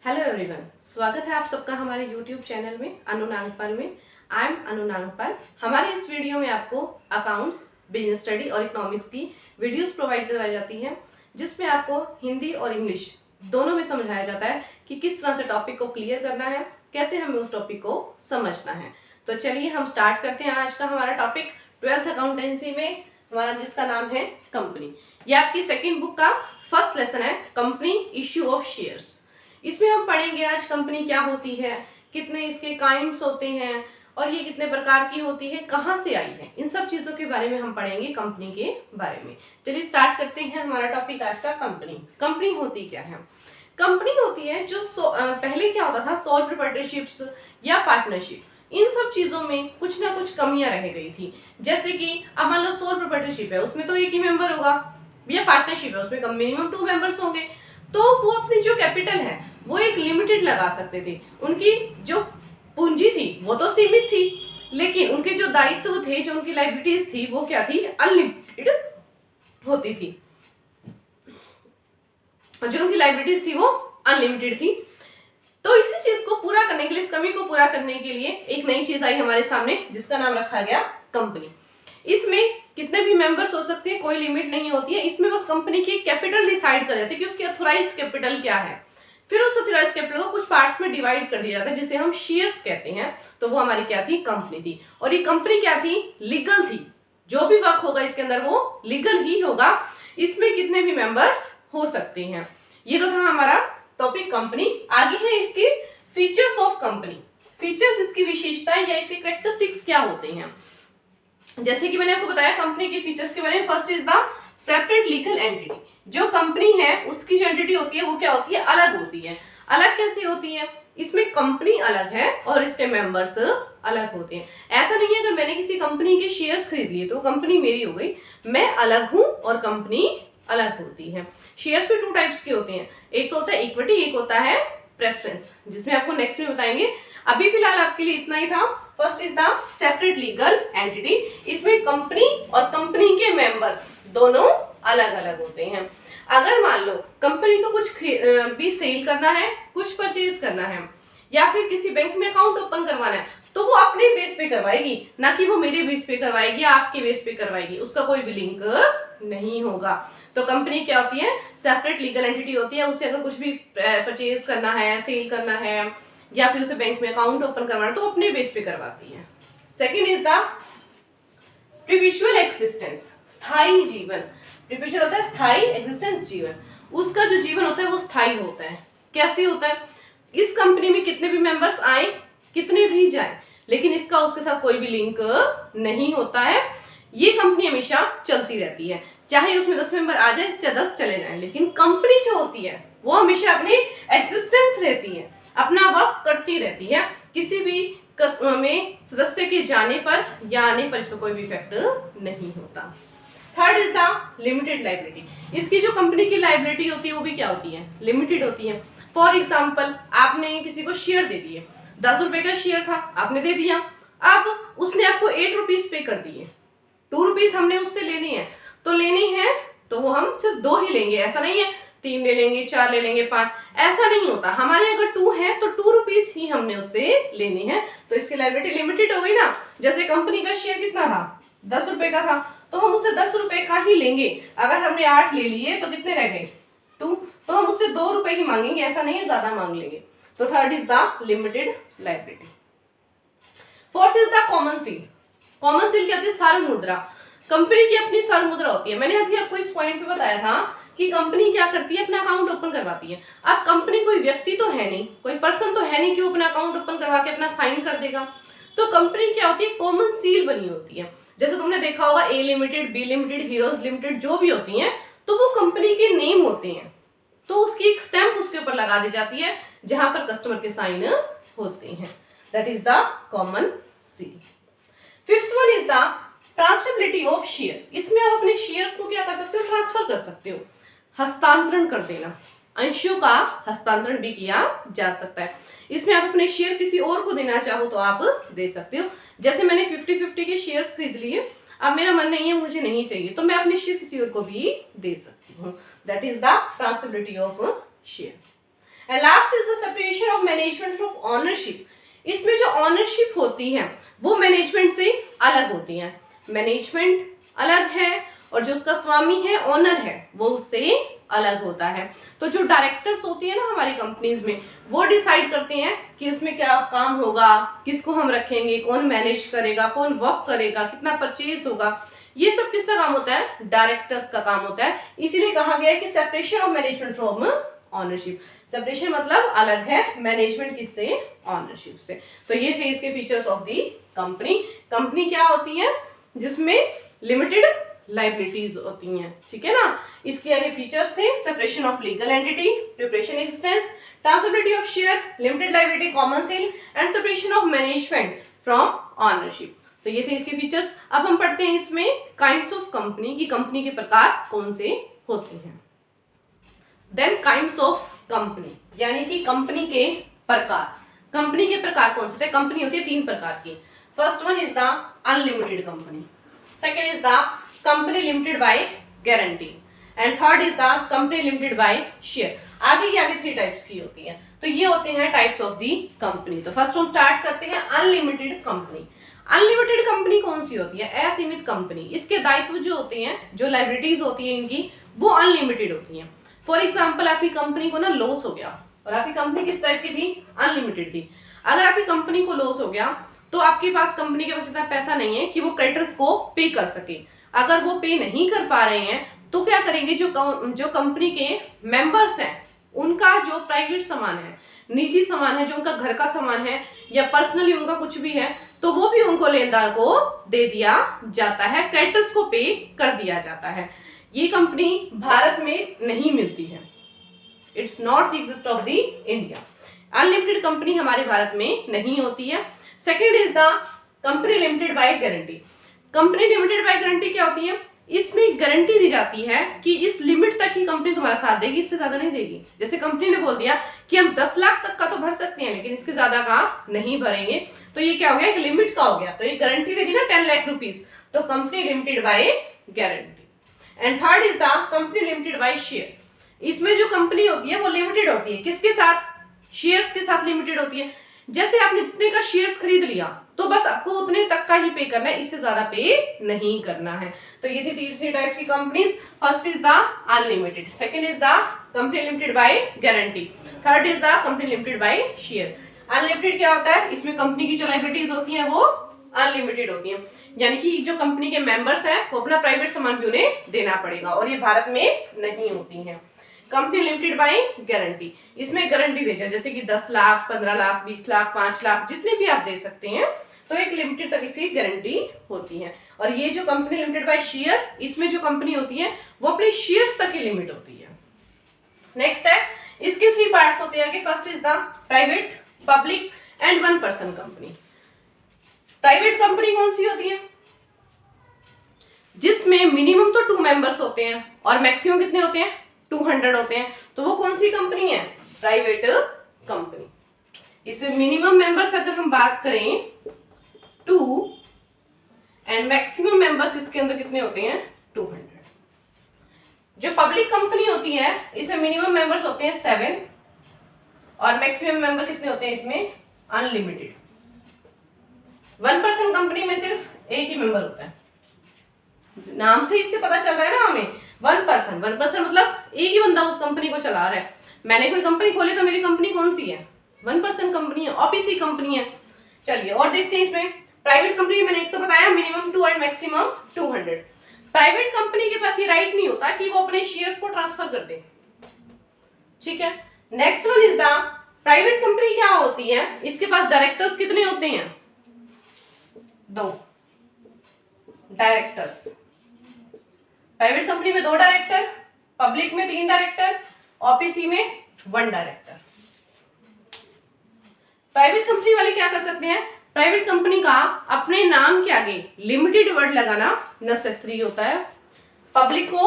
Hello everyone, स्वागत है आप सबका हमारे यूट्यूब चैनल में अनु नागपाल में। आई एम अनु नागपाल। हमारे इस वीडियो में आपको अकाउंट्स, बिजनेस स्टडी और इकोनॉमिक्स की वीडियोस प्रोवाइड करवाई जाती हैं, जिसमें आपको हिंदी और इंग्लिश दोनों में समझाया जाता है कि किस तरह से टॉपिक को क्लियर करना है, कैसे हमें उस टॉपिक को समझना है। तो चलिए हम स्टार्ट करते हैं आज का हमारा टॉपिक 12th अकाउंटेंसी में हमारा, जिसका नाम है कंपनी। ये आपकी सेकेंड बुक का फर्स्ट लेसन है, कंपनी इश्यू ऑफ शेयर्स। इसमें हम पढ़ेंगे आज कंपनी क्या होती है, कितने इसके काइंड्स होते हैं और ये कितने प्रकार की होती है, कहाँ से आई है, इन सब चीज़ों के बारे में हम पढ़ेंगे, कंपनी के बारे में। चलिए स्टार्ट करते हैं हमारा टॉपिक आज का कंपनी। कंपनी होती क्या है? कंपनी होती है जो पहले क्या होता था, सोल प्रोप्राइटरशिप्स या पार्टनरशिप, इन सब चीज़ों में कुछ ना कुछ कमियां रह गई थी। जैसे कि अब मान लो सोल प्रोप्राइटरशिप है, उसमें तो एक ही मेंबर होगा, या पार्टनरशिप है उसमें मिनिमम 2 मेंबर्स होंगे, तो वो अपनी जो कैपिटल है वो एक लिमिटेड लगा सकते थे। उनकी जो पूंजी थी वो तो सीमित थी, लेकिन उनके जो दायित्व थे, जो उनकी लायबिलिटीज थी, वो क्या थी, अनलिमिटेड होती थी। जो उनकी लायबिलिटीज थी वो अनलिमिटेड थी। तो इसी चीज को पूरा करने के लिए, इस कमी को पूरा करने के लिए एक नई चीज आई हमारे सामने, जिसका नाम रखा गया कंपनी। इसमें कितने भी मेंबर्स हो सकते हैं, कोई लिमिट नहीं होती है। इसमें बस कंपनी की कैपिटल डिसाइड कर देते हैं कि उसकी ऑथराइज्ड कैपिटल क्या है। फिर उस ऑथराइज्ड कैपिटल को कुछ पार्ट्स में डिवाइड कर दिया जाता है, जिसे हम शेयर्स कहते हैं। तो वो हमारी क्या थी, कंपनी थी। और ये कंपनी क्या थी, लीगल थी। जो भी वर्क होगा इसके अंदर वो लीगल ही होगा। इसमें कितने भी मेंबर्स हो सकते हैं। ये तो था हमारा टॉपिक कंपनी। आगे है इसकी फीचर्स ऑफ कंपनी। फीचर्स, इसकी विशेषताएं या इसके कैरेक्टरिस्टिक्स क्या होते हैं। जैसे कि मैंने आपको बताया कंपनी के फीचर्स के बारे में, first is the separate legal entity. जो कंपनी है उसकी जो एंटिटी होती है वो क्या होती है, अलग होती है। अलग कैसे होती है, इसमें कंपनी अलग है और इसके मेंबर्स अलग होते हैं। ऐसा नहीं है अगर मैंने किसी कंपनी के शेयर्स खरीद लिए तो कंपनी मेरी हो गई, मैं अलग हूं और कंपनी अलग होती है। शेयर्स भी 2 टाइप्स के होते हैं, एक तो होता है इक्विटी, एक होता है प्रेफरेंस, जिसमें आपको नेक्स्ट में बताएंगे। अभी फिलहाल आपके लिए इतना ही था। First is the separate legal entity. इसमें कंपनी और कंपनी के मेंबर्स दोनों अलग अलग होते हैं। अगर मान लो कंपनी को कुछ भी सेल करना है, कुछ परचेज करना है, या फिर किसी बैंक में अकाउंट ओपन करवाना है, तो वो अपने बेस पे करवाएगी, ना कि वो मेरे बेस पे करवाएगी या आपके बेस पे करवाएगी। उसका कोई भी लिंक नहीं होगा। तो कंपनी क्या होती है, सेपरेट लीगल एंटिटी होती है। उसे अगर कुछ भी परचेज करना है, सेल करना है, या फिर उसे बैंक में अकाउंट ओपन करवाना, तो अपने बेस पे करवाती है। Second is the perpetual existence, स्थायी जीवन। परपेचुअल होता है स्थायी, एक्सिस्टेंस जीवन। उसका जो जीवन होता है वो स्थायी होता है। कैसे होता है, इस कंपनी में कितने भी मेंबर्स आए, कितने भी जाए, लेकिन इसका उसके साथ कोई भी लिंक नहीं होता है। ये कंपनी हमेशा चलती रहती है, चाहे उसमें 10 मेंबर आ जाए चाहे 10 चले जाए, लेकिन कंपनी जो होती है वो हमेशा अपनी एक्सिस्टेंस रहती है, अपना वर्क करती रहती है। किसी भी में सदस्य के जाने पर या आने पर इसमें कोई भी इफेक्ट नहीं होता। Third is the limited liability. इसकी जो कंपनी की लायबिलिटी होती है वो भी क्या होती है, लिमिटेड होती है। फॉर एग्जाम्पल, आपने किसी को शेयर दे दिए, 10 रुपए का शेयर था, आपने दे दिया। अब उसने आपको 8 रुपीज पे कर दिए, 2 रुपीज हमने उससे लेने हैं, तो लेनी है तो वो हम सिर्फ 2 ही लेंगे। ऐसा नहीं है 3 ले लेंगे, 4 ले लेंगे, 5, ऐसा नहीं होता। हमारे अगर 2 है तो 2 रुपीज ही हमने उससे लेने हैं। तो इसकी लायबिलिटी लिमिटेड हो गई ना। जैसे कंपनी का शेयर कितना था, 10 रुपए का था, तो हम उससे 10 रुपए का ही लेंगे। अगर हमने 8 ले लिए तो कितने रह गए, 2, तो हम उससे 2 रुपए ही मांगेंगे, ऐसा नहीं है ज्यादा मांग लेंगे। तो third is the limited liability. Fourth is the common seal. Common seal क्या होती है, सार्वभौमिक मुद्रा। कंपनी की अपनी सार्वभौमिक मुद्रा होती है। मैंने अभी आपको इस पॉइंट पे बताया था कि कंपनी क्या करती है, अपना अकाउंट ओपन करवाती है। अब कंपनी कोई व्यक्ति तो है नहीं, कोई पर्सन तो है नहीं कि वो अपना अकाउंट ओपन करवा के अपना साइन कर देगा। तो कंपनी क्या होती है, कॉमन सील बनी होती है। जैसे तुमने देखा होगा A limited, B limited, heroes limited, जो भी होती हैं, तो वो कंपनी के नेम होते हैं। तो उसकी एक स्टैंप उसके ऊपर लगा दी जाती है जहां पर कस्टमर के साइन होते हैं। That is the common seal. Fifth one is the transferability of share. इसमें आप अपने शेयर्स को क्या कर सकते हो, ट्रांसफर कर सकते हो, हस्तांतरण कर देना। अंशों का हस्तांतरण भी किया जा सकता है। इसमें आप अपने शेयर किसी और को देना चाहो तो आप दे सकते हो। जैसे मैंने 50-50 के शेयर्स खरीद लिए, अब मेरा मन नहीं है, मुझे नहीं चाहिए, तो मैं अपने शेयर किसी और को भी दे सकती हूँ। That is the transferability of share. And last is the separation of management from ownership. इसमें जो ऑनरशिप होती है वो मैनेजमेंट से अलग होती है। मैनेजमेंट अलग है और जो उसका स्वामी है, ओनर है, वो उससे अलग होता है। तो जो डायरेक्टर्स होती है ना हमारी कंपनीज में, वो डिसाइड करते हैं कि उसमें क्या काम होगा, किसको हम रखेंगे, कौन मैनेज करेगा, कौन वर्क करेगा, कितना परचेज होगा। ये सब किसका काम होता है? डायरेक्टर्स का काम होता है। इसीलिए कहा गया है कि separation of management from ownership. Separation मतलब अलग है मैनेजमेंट किससे? ऑनरशिप से। तो ये थे इसके features of the company. Company क्या होती है? जिसमें लिमिटेड लाइबिलिटीज होती हैं, ठीक है ना। इसके आगे फीचर्स थे separation of legal entity, preparation existence, transferability of share, limited liability, common seal and separation of management from ownership. तो ये थे इसके फीचर्स। अब हम पढ़ते हैं इसमें काइंड्स ऑफ कंपनी की कंपनी के प्रकार कौन से होते हैं। देन काइंड्स ऑफ कंपनी यानी कि कंपनी के प्रकार। कंपनी के प्रकार कौन से थे? कंपनी होती है 3 प्रकार की। First one is the unlimited company, second is the company limited by guarantee and third is the company limited by share. आगे 3 टाइप्स की होती है। तो ये होते हैं टाइप्स ऑफ दी कंपनी। तो फर्स्ट हम स्टार्ट करते हैं अनलिमिटेड कंपनी। अनलिमिटेड कंपनी कौन सी होती है? असीमित कंपनी। इसके दायित्व जो होते हैं, जो लाइबिलिटीज होती है इनकी, वो अनलिमिटेड होती हैं। फॉर एग्जाम्पल आपकी कंपनी को ना लॉस हो गया, और आपकी कंपनी किस टाइप की थी? अनलिमिटेड थी। अगर आपकी कंपनी को लॉस हो गया तो आपके पास कंपनी के पास इतना पैसा नहीं है कि वो क्रेडिटर्स को पे कर सके। अगर वो पे नहीं कर पा रहे हैं तो क्या करेंगे? जो कंपनी के मेंबर्स हैं उनका जो प्राइवेट सामान है, निजी सामान है, जो उनका घर का सामान है या पर्सनली उनका कुछ भी है, तो वो भी उनको लेनदार को दे दिया जाता है, क्रेडिटर्स को पे कर दिया जाता है। ये कंपनी भारत में नहीं मिलती है। It's not the exist of the India. Unlimited company हमारे भारत में नहीं होती है। Second is the company limited by guarantee. Company limited by guarantee क्या होती है? इसमें गारंटी दी जाती है कि इस लिमिट तक ही कंपनी तुम्हारा साथ देगी, इससे ज्यादा नहीं देगी। जैसे कंपनी ने बोल दिया कि हम 10 लाख तक का तो भर सकते हैं लेकिन इसके ज्यादा का नहीं भरेंगे, तो ये क्या हो गया? एक लिमिट का हो गया। तो ये गारंटी दे दी ना 10 लाख रुपीज, तो company limited by guarantee. And third is the company limited by share. इसमें जो कंपनी होती है वो लिमिटेड होती है। किसके साथ? शेयर्स के साथ लिमिटेड होती है। जैसे आपने जितने का शेयर्स खरीद लिया तो बस आपको उतने तक का ही पे करना है, इससे ज्यादा पे नहीं करना है। तो ये थी 3 टाइप्स की companies. First is the unlimited, second is the company limited by guarantee, third is the company limited by share. Unlimited क्या होता है? इसमें कंपनी की जो लायबिलिटीज होती है वो अनलिमिटेड होती है, यानी कि जो कंपनी के मेंबर्स हैं वो अपना प्राइवेट सामान भी उन्हें देना पड़ेगा, और ये भारत में नहीं होती है। कंपनी लिमिटेड बाय गारंटी, इसमें गारंटी दे जाए, जैसे कि 10 लाख, 15 लाख, 20 लाख, 5 लाख, जितने भी आप दे सकते हैं, तो एक लिमिटेड तक इसकी गारंटी होती है। और ये जो कंपनी लिमिटेड बाय शेयर, इसमें जो कंपनी होती है वो अपने शेयर्स तक की लिमिट होती है। नेक्स्ट है, इसके 3 पार्ट्स होते हैं कि first is the private, public and 1 person company. Private company कौन सी होती है? जिसमें मिनिमम तो 2 मेंबर्स होते हैं और मैक्सिमम कितने होते हैं? 200 होते हैं। तो वो कौन सी कंपनी है? Private company. इसमें मिनिमम मेंबर्स अगर हम बात करें 2 एंड मैक्सिमम मेंबर्स इसके अंदर कितने होते हैं? 200। जो पब्लिक कंपनी होती है इसमें मिनिमम मेंबर्स होते हैं 7 और मैक्सिमम मेंबर कितने होते हैं इसमें? अनलिमिटेड। 1 पर्सन कंपनी में सिर्फ एक ही मेंबर होता है। नाम से इससे पता चल रहा है ना हमें, 1 पर्सन मतलब एक ही बंदा उस कंपनी को चला रहा है। मैंने कोई कंपनी खोली तो मेरी कंपनी कौन सी है? 1 पर्सन कंपनी है, ओपीसी कंपनी है। चलिए और देखते हैं इसमें प्राइवेट कंपनी। मैंने एक तो बताया minimum 2 and maximum 200। Private company के पास ये राइट नहीं होता कि वो अपने शेयर्स को ट्रांसफर कर दे, ठीक है। Next one is the private company क्या होती है? इसके पास डायरेक्टर्स कितने होते हैं? 2 डायरेक्टर्स। प्राइवेट कंपनी में 2 डायरेक्टर, पब्लिक में 3 डायरेक्टर, ओपीसी में 1 डायरेक्टर। प्राइवेट कंपनी वाले क्या कर सकते हैं? प्राइवेट कंपनी का अपने नाम के आगे लिमिटेड वर्ड लगाना नेसेसरी होता है। पब्लिक को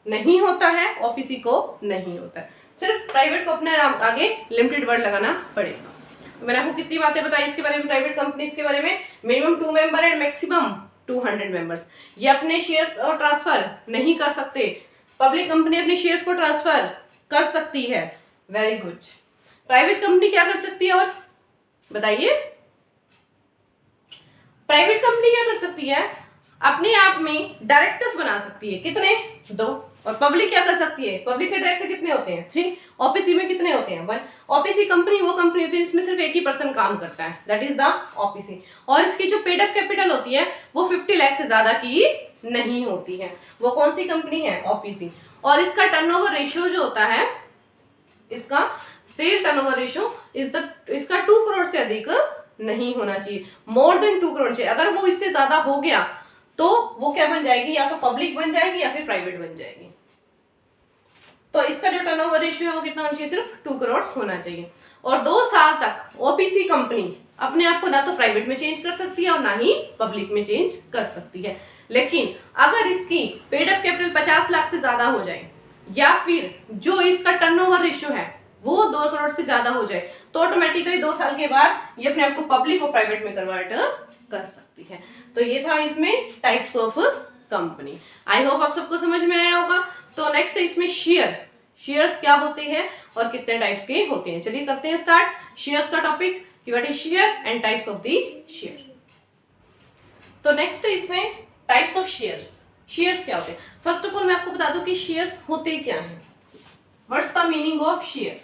नहीं होता है, ओपीसी को नहीं होता है। सिर्फ प्राइवेट को अपने नाम आगे लिमिटेड वर्ड लगाना पड़ेगा। मैंने आपको कितनी बातें बताई इसके बारे में, प्राइवेट कंपनीज के बारे में। Minimum 2 member and maximum 200 members. ये अपने शेयर्स और ट्रांसफर नहीं कर सकते। पब्लिक कंपनी अपने शेयर्स को ट्रांसफर कर सकती है। Very good. प्राइवेट कंपनी क्या कर सकती है और बताइए, प्राइवेट कंपनी क्या कर सकती है, अपने आप में डायरेक्टर्स बना सकती है, कितने, 2। और पब्लिक क्या कर सकती है, पब्लिक के डायरेक्टर कितने होते हैं, 3। ओपीसी में कितने होते हैं, 1। ओपीसी कंपनी वो कंपनी होती है जिसमें सिर्फ एक ही पर्सन काम करता है, दैट इज द ओपीसी। और इसकी जो पेड अप कैपिटल होती है वो 50 लाख से ज्यादा की नहीं होती है। वो कौन सी कंपनी है, ओपीसी। और इसका टर्नओवर रेशियो जो होता है, इसका सेल टर्नओवर रेशियो इसका 2 करोड़ से अधिक नहीं होना चाहिए, मोर देन 2 करोड़ चाहिए। अगर वो इससे ज्यादा हो गया तो वो क्या बन जाएगी, या तो पब्लिक बन जाएगी या फिर प्राइवेट बन जाएगी। तो इसका जो टर्नओवर रेशियो है वो कितना होना चाहिए, सिर्फ 2 करोड़ होना चाहिए। और 2 साल तक ओपीसी कंपनी अपने आप को ना तो प्राइवेट में चेंज कर सकती है और ना ही पब्लिक में चेंज कर सकती है। लेकिन अगर इसकी पेड अप कैपिटल 50 लाख से ज्यादा हो जाए या फिर जो इसका टर्नओवर रेशियो है वो 2 करोड़ से ज्यादा हो जाए तो ऑटोमेटिकली 2 साल के बाद ये अपने आप को पब्लिक और प्राइवेट में कन्वर्ट कर सकती है। तो ये था इसमें types of company. I hope आप सबको समझ में आया होगा। तो नेक्स्ट है इसमें शेयर्स क्या होते हैं और कितने टाइप्स के होते हैं। चलिए करते हैं स्टार्ट शेयर्स का टॉपिक कि what is share and types of the share. तो नेक्स्ट है इसमें टाइप्स ऑफ शेयर्स क्या होते हैं। फर्स्ट ऑफ ऑल मैं आपको बता दूं कि शेयर्स होते क्या हैं, what's the meaning of share.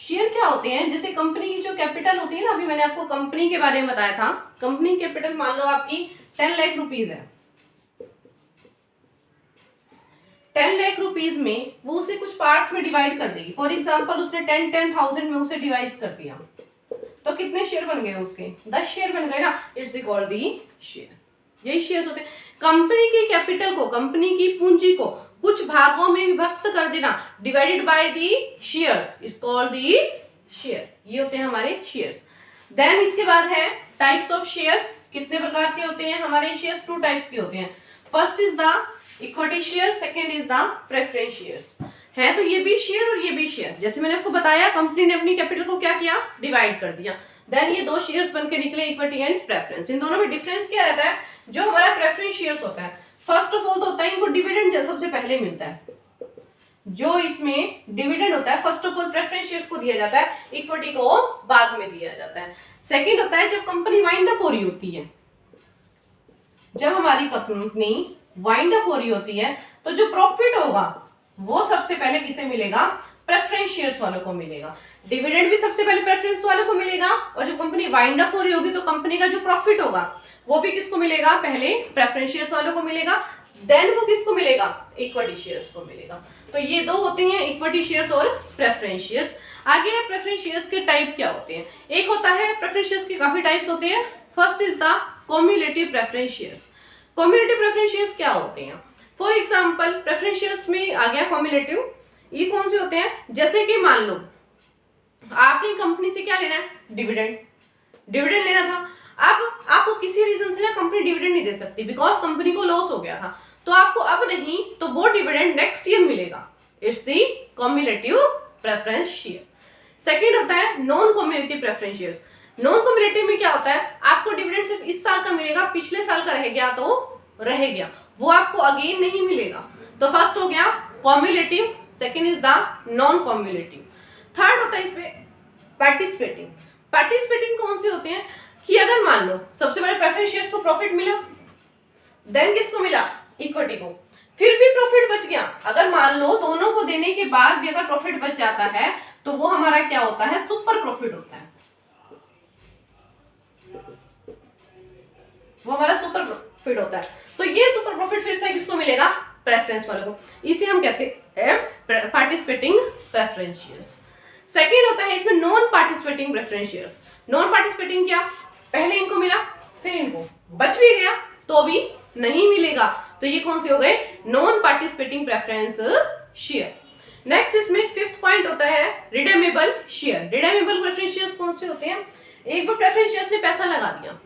Share क्या होते हैं, जैसे कंपनी की जो कैपिटल होती है ना, अभी मैंने आपको कंपनी के बारे में बताया था, कंपनी कैपिटल मान लो आपकी 10 लाख रुपीज है। 10 लाख रुपीज में वो उसे कुछ पार्ट्स में डिवाइड कर देगी। फॉर एग्जांपल उसने 10,000 में उसे डिवाइड कर दिया तो कितने शेयर बन गए उसके, 10 शेयर बन गए ना, इट्स कॉल्ड दी शेयर। यही शेयर्स होते हैं। कंपनी की कैपिटल को, कंपनी की पूंजी को कुछ भागों में विभक्त कर देना, divided by the shares, is called the share. ये होते हैं हमारे शेयर्स। देन इसके बाद है टाइप्स ऑफ शेयर। कितने प्रकार के होते हैं हमारे शेयर्स, 2 टाइप्स के होते हैं। First is the equity share, second is the preference shares. है तो ये भी शेयर और ये भी शेयर। जैसे मैंने आपको बताया कंपनी ने अपनी कैपिटल को क्या किया, डिवाइड कर दिया, देन ये 2 शेयर्स बनके निकले, इक्विटी एंड प्रेफरेंस। इन दोनों में डिफरेंस क्या रहता है, जो हमारा प्रेफरेंस शेयर्स होता है फर्स्ट ऑफ ऑल तो होता है इनको डिविडेंड सबसे पहले मिलता है। जो इसमें डिविडेंड होता है first of all preference shares को दिया जाता है, इक्विटी को बाद में दिया जाता है। सेकंड होता है जब कंपनी वाइंड अप हो रही होती है, जब हमारी कंपनी वाइंड अप हो रही होती है तो जो प्रॉफिट होगा वो सबसे पहले किसे मिलेगा, प्रेफरेंस शेयर्स वालों को मिलेगा। डिविडेंड भी सबसे पहले प्रेफरेंस वालों को मिलेगा और जब कंपनी वाइंड अप हो रही होगी तो कंपनी का जो प्रॉफिट होगा वो भी किसको मिलेगा, पहले प्रेफरेंस शेयर्स वालों को मिलेगा, देन वो किसको मिलेगा, इक्विटी शेयर्स को मिलेगा। तो ये 2 होते हैं, इक्विटी शेयर्स और प्रेफरेंस शेयर्स। आगे है प्रेफरेंस शेयर्स के टाइप क्या होते हैं। एक होता है प्रेफरेंस शेयर्स के काफी टाइप्स होते हैं। First is the cumulative preference shares. Cumulative preference shares क्या होते हैं, फॉर एग्जांपल प्रेफरेंस शेयर्स में आ गया कम्युलेटिव। ये कौन से होते हैं, जैसे कि मान लो आपने कंपनी से क्या लेना है, डिविडेंड लेना था। अब आपको किसी रीजन से ना कंपनी डिविडेंड नहीं दे सकती बिकॉज कंपनी को लॉस हो गया था, तो आपको अब नहीं तो वो डिविडेंड नेक्स्ट ईयर मिलेगा, it's the cumulative preference share. Second होता है non cumulative preference shares. Non cumulative में क्या होता है, आपको डिविडेंड सिर्फ इस साल का मिलेगा, पिछले साल का रह गया तो रह गया, वो आपको अगेन नहीं मिलेगा। तो फर्स्ट हो गया cumulative, second is the non cumulative. Third होता है इसमें पार्टिसिपेटिंग। पार्टिसिपेटिंग कौन से होते हैं कि अगर मान लो सबसे पहले प्रेफरेंस शेयर्स को प्रॉफिट मिला, देन किसको मिला, इक्विटी को, फिर भी प्रॉफिट बच गया। अगर मान लो दोनों को देने के बाद भी अगर प्रॉफिट बच जाता है तो वो हमारा क्या होता है, सुपर प्रॉफिट होता है, वो हमारा सुपर प्रॉफिट होता है। तो ये सुपर प्रॉफिट फिर से किसको मिलेगा, प्रेफरेंस वाले को, इसे हम कहते हैं पार्टिसिपेटिंग प्रेफरेंस शेयर्स। सेकंड होता है इसमें non participating preference shares. Non participating क्या, पहले इनको मिला फिर इनको बच भी गया तो भी नहीं मिलेगा, तो ये कौन से हो गए, non participating preference share. Next इसमें फिफ्थ पॉइंट होता है redeemable share. Redeemable preference shares कौन से होते हैं, एक बार प्रेफरेंस शेयर्स ने पैसा लगा दिया,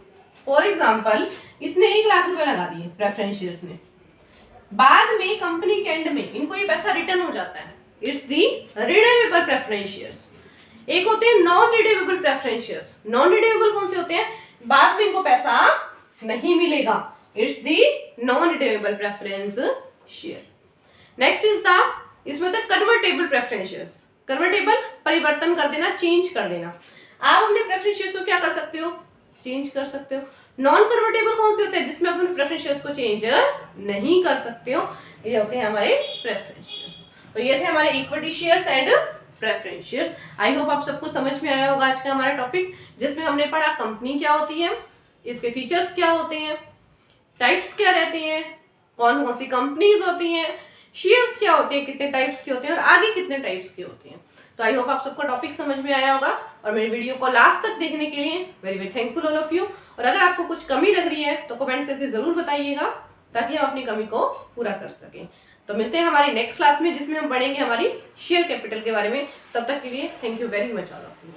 फॉर एग्जांपल इसने 1 लाख रुपए लगा दिए प्रेफरेंस शेयर्स ने, बाद में कंपनी के एंड में इनको ये पैसा रिटर्न हो जाता है, it's the redeemable preference shares. एक होते हैं non redeemable preference shares. Non redeemable कौन से होते हैं, बाद में इनको पैसा नहीं मिलेगा, it's the non redeemable preference share. Next is the, इसमें होता है कन्वर्टेबल प्रेफरेंस शेयर्स। कन्वर्टेबल परिवर्तन कर देना, चेंज कर देना। आप अपने प्रेफरेंस शेयर्स को क्या कर सकते हो, चेंज कर सकते हो। नॉन कन्वर्टेबल कौन से होते हैं, जिसमें आप अपने प्रेफरेंस शेयर्स को चेंज नहीं कर सकते हो, ये होते हैं हमारे प्रेफरेंस शेयर्स। तो ये थे हमारे equity shares and preference shares. I hope आप सबको समझ में आया होगा आज का हमारा टॉपिक, जिसमें हमने पढ़ा कंपनी क्या होती है, इसके फीचर्स क्या होते हैं, टाइप्स क्या रहती हैं, कौन कौन सी कंपनीज होती हैं, शेयर्स क्या होते हैं, कितने टाइप्स के होते हैं और आगे कितने टाइप्स के होते हैं। तो आई होप आप सबको टॉपिक समझ में आया होगा और मेरी वीडियो को लास्ट तक देखने के लिए very very thankful all of you. और अगर आपको कुछ कमी लग रही है तो कमेंट करके जरूर बताइएगा, ताकि हम अपनी कमी को पूरा कर सकें। तो मिलते हैं हमारी नेक्स्ट क्लास में, जिसमें हम पढ़ेंगे हमारी शेयर कैपिटल के बारे में। तब तक के लिए thank you very much all of you.